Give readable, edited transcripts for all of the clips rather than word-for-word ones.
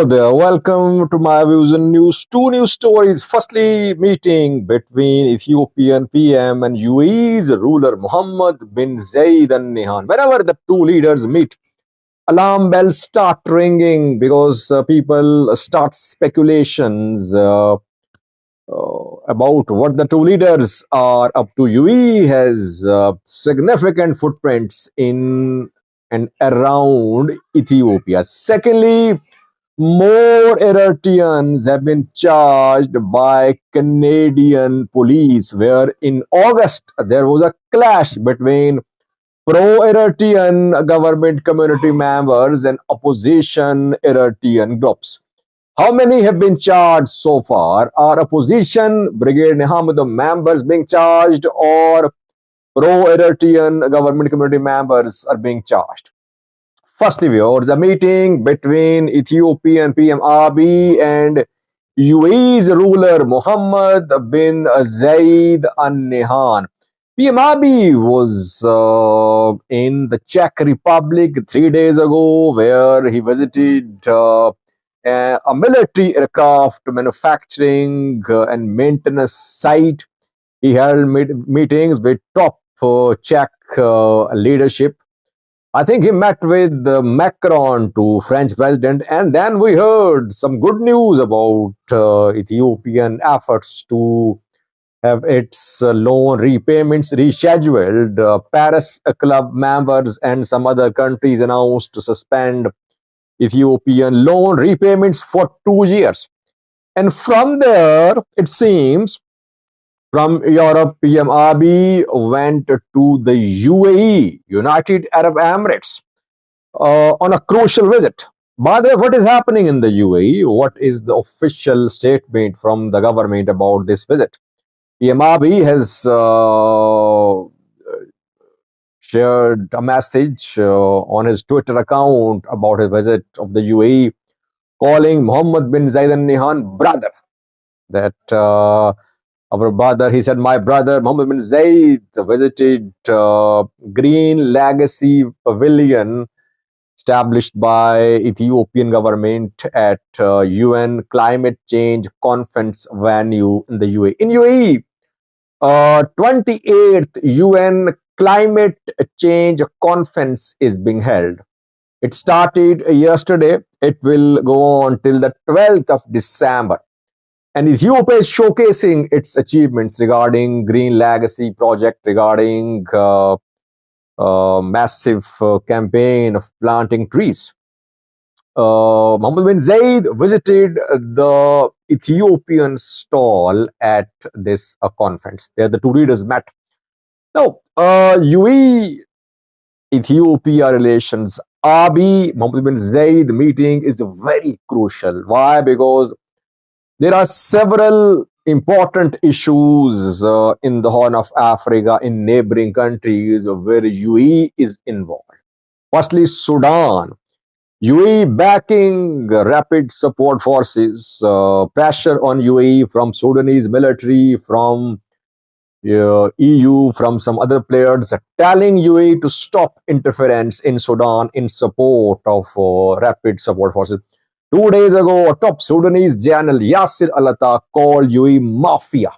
Hello there, welcome to my views and news. Two news stories. Firstly, meeting between Ethiopian PM and UAE's ruler Mohammed bin Zayed Al Nahyan. Whenever the two leaders meet, alarm bells start ringing because people start speculations about what the two leaders are up to. UAE has significant footprints in and around Ethiopia. Secondly, more Eritreans have been charged by Canadian police, where in August there was a clash between pro-Eritrean government community members and opposition Eritrean groups. How many have been charged so far? Are opposition Brigade Nihamud members being charged, or pro-Eritrean government community members are being charged? Firstly, viewers, a meeting between Ethiopian PM Abiy and UAE's ruler Mohammed bin Zayed Al Nahyan. PM Abiy was in the Czech Republic 3 days ago, where he visited a military aircraft manufacturing and maintenance site. He held meetings with top Czech leadership. I think he met with Macron, to French president, and then we heard some good news about Ethiopian efforts to have its loan repayments rescheduled. Paris Club members and some other countries announced to suspend Ethiopian loan repayments for 2 years. And from there, it seems, from Europe, PM Abiy went to the UAE, United Arab Emirates, on a crucial visit. By the way, what is happening in the UAE? What is the official statement from the government about this visit? PM Abiy has shared a message on his Twitter account about his visit of the UAE, calling Mohammed bin Zayed Al Nahyan brother. That our brother, he said, my brother Mohammed bin Zayed visited Green Legacy Pavilion established by Ethiopian government at UN Climate Change Conference venue in the UAE. In UAE, 28th UN Climate Change Conference is being held. It started yesterday. It will go on till the 12th of December. And Ethiopia is showcasing its achievements regarding Green Legacy project, regarding massive campaign of planting trees. Mohammed bin Zayed visited the Ethiopian stall at this conference. There the two leaders met. Now, UAE Ethiopia relations, Abiy Mohammed bin Zayed meeting is very crucial. Why? Because there are several important issues in the Horn of Africa, in neighboring countries where UAE is involved. Firstly, Sudan. UAE backing rapid support forces, pressure on UAE from Sudanese military, from EU, from some other players, telling UAE to stop interference in Sudan in support of rapid support forces. 2 days ago, a top Sudanese general, Yasser Al-Attah, called UAE mafia.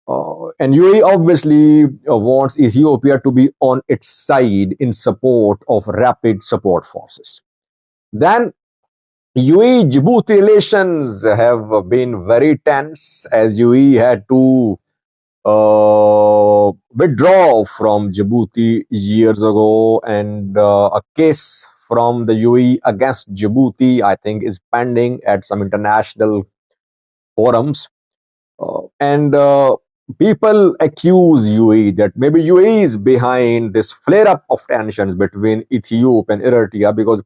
And UAE obviously wants Ethiopia to be on its side in support of rapid support forces. Then UAE-Djibouti relations have been very tense, as UAE had to withdraw from Djibouti years ago, and a case from the UAE against Djibouti, I think, is pending at some international forums. And people accuse UAE that maybe UAE is behind this flare-up of tensions between Ethiopia and Eritrea, because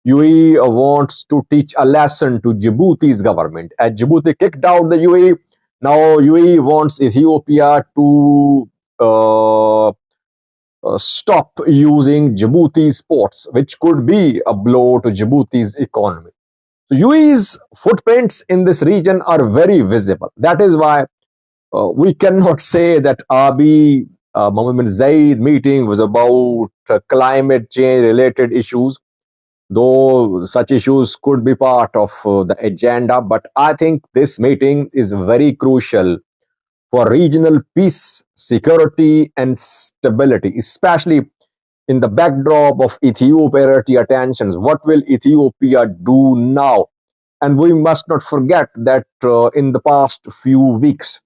UAE wants to teach a lesson to Djibouti's government. As Djibouti kicked out the UAE, now UAE wants Ethiopia to stop using Djibouti's ports, which could be a blow to Djibouti's economy. So UAE's footprints in this region are very visible. That is why we cannot say that Abiy Mohammed bin Zayed meeting was about climate change related issues. though such issues could be part of the agenda. But I think this meeting is very crucial for regional peace, security, and stability, especially in the backdrop of Ethiopia tensions. What will Ethiopia do now? And we must not forget that in the past few weeks,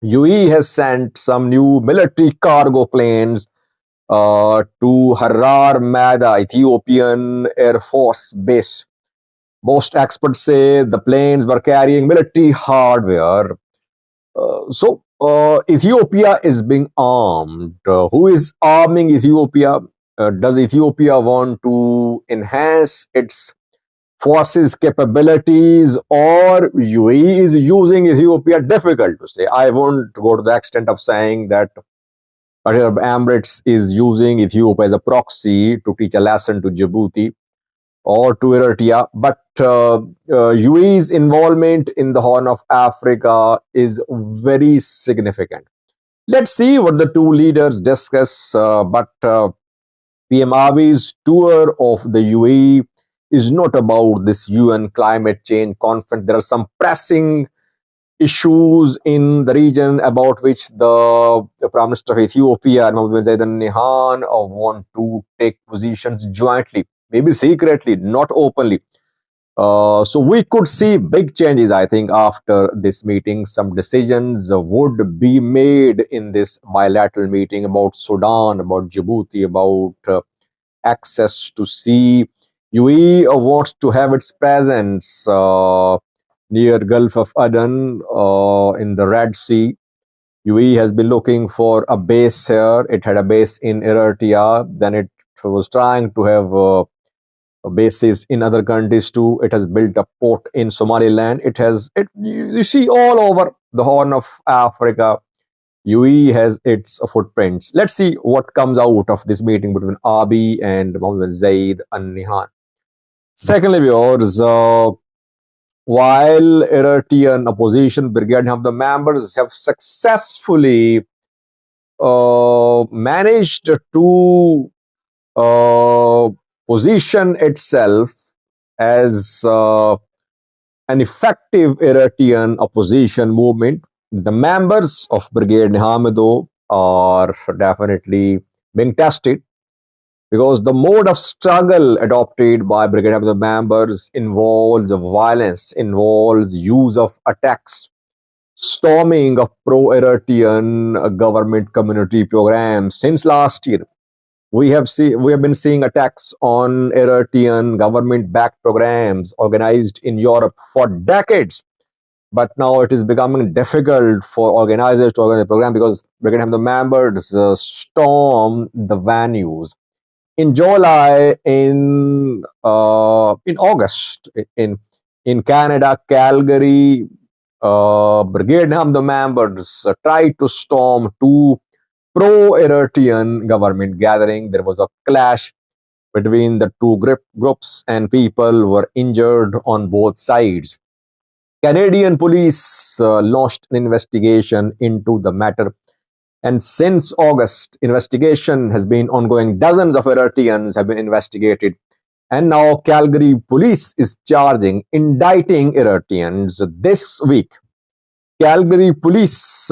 UAE has sent some new military cargo planes to Harar Mada, Ethiopian Air Force Base. Most experts say the planes were carrying military hardware. So Ethiopia is being armed. Who is arming Ethiopia? Does Ethiopia want to enhance its forces capabilities, or UAE is using Ethiopia? Difficult to say. I won't go to the extent of saying that Arab Emirates is using Ethiopia as a proxy to teach a lesson to Djibouti or to Eritrea, but UAE's involvement in the Horn of Africa is very significant. Let's see what the two leaders discuss. But PM Abiy's tour of the UAE is not about this UN climate change conference. There are some pressing issues in the region about which the Prime Minister of Ethiopia and Mohammed bin Zayed Al Nahyan want to take positions jointly, maybe secretly, not openly. So we could see big changes, I think, after this meeting. Some decisions would be made in this bilateral meeting about Sudan, about Djibouti, about access to sea. UAE wants to have its presence near Gulf of Aden in the Red Sea. UAE has been looking for a base here. It had a base in Eritrea. Then it was trying to have bases in other countries too. It has built a port in Somaliland. It has it. You see all over the Horn of Africa. UAE has its footprints. Let's see what comes out of this meeting between Abiy and Mohammed Zayed Al Nahyan. Secondly, viewers, while Eritrean opposition brigade have the members have successfully managed to uh, position itself as an effective Eritrean opposition movement. The members of Brigade Nihamido are definitely being tested because the mode of struggle adopted by Brigade Nihamido members involves violence, involves use of attacks, storming of pro-Eritrean government community programs. Since last year, we have been seeing attacks on Eritrean government-backed programs organized in Europe for decades. But now it is becoming difficult for organizers to organize the program because we're going to have the members storm the venues. In July, in August, in Canada, Calgary, Brigade Ham, the members tried to storm two pro-Eritrean government gathering. There was a clash between the two groups, and people were injured on both sides. Canadian police launched an investigation into the matter, and since August, investigation has been ongoing. Dozens of Eritreans have been investigated, and now Calgary police is indicting Eritreans this week. Calgary police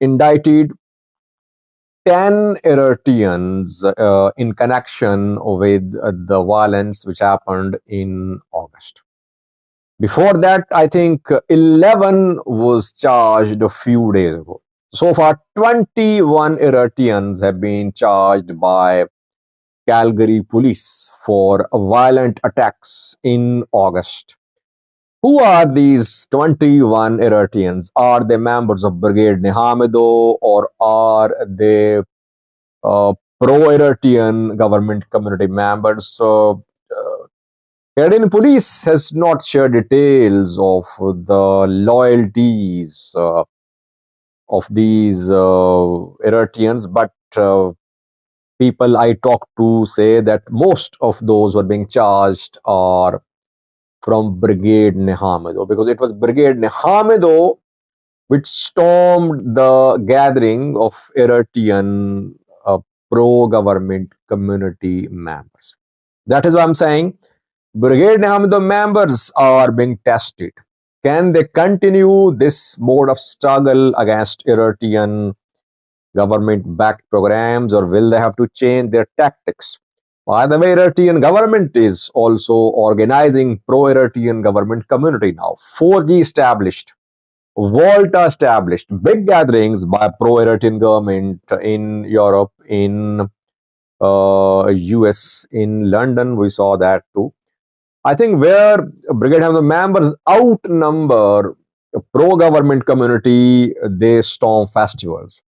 indicted 10 Eritreans in connection with the violence which happened in August. Before that, I think 11 was charged a few days ago. So far, 21 Eritreans have been charged by Calgary police for violent attacks in August. Who are these 21 Eritreans? Are they members of Brigade Nihamido, or are they pro-Eritrean government community members? So, Canadian police has not shared details of the loyalties of these Eritreans, but people I talked to say that most of those who are being charged are from Brigade Nihamido, because it was Brigade Nihamido which stormed the gathering of Eritrean pro-government community members. That is why I'm saying Brigade Hamid members are being tested. Can they continue this mode of struggle against Eritrean government-backed programs, or will they have to change their tactics? By the way, Eritrean government is also organizing pro-Eritrean government community now. 4G established, Volta established, big gatherings by pro-Eritrean government in Europe, in US, in London. We saw that too. I think where Brigade Hamid members outnumber pro-government community, they storm festivals,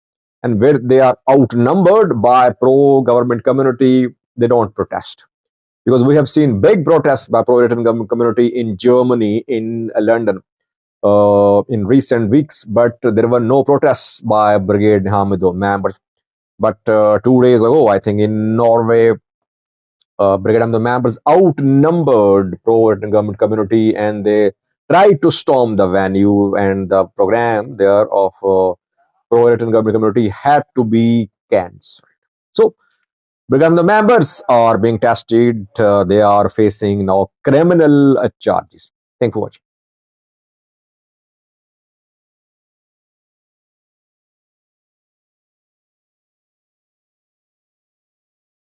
and where they are outnumbered by pro-government community, they don't protest. Because we have seen big protests by pro-Eritrean government community in Germany, in London, in recent weeks, but there were no protests by Brigade Hamido members. But 2 days ago, I think in Norway, Brigade Hamido members outnumbered pro-Eritrean government community, and they tried to storm the venue, and the program there of pro-Eritrean government community had to be cancelled. So, Brigade members are being tested. They are facing now criminal charges. Thank you for watching.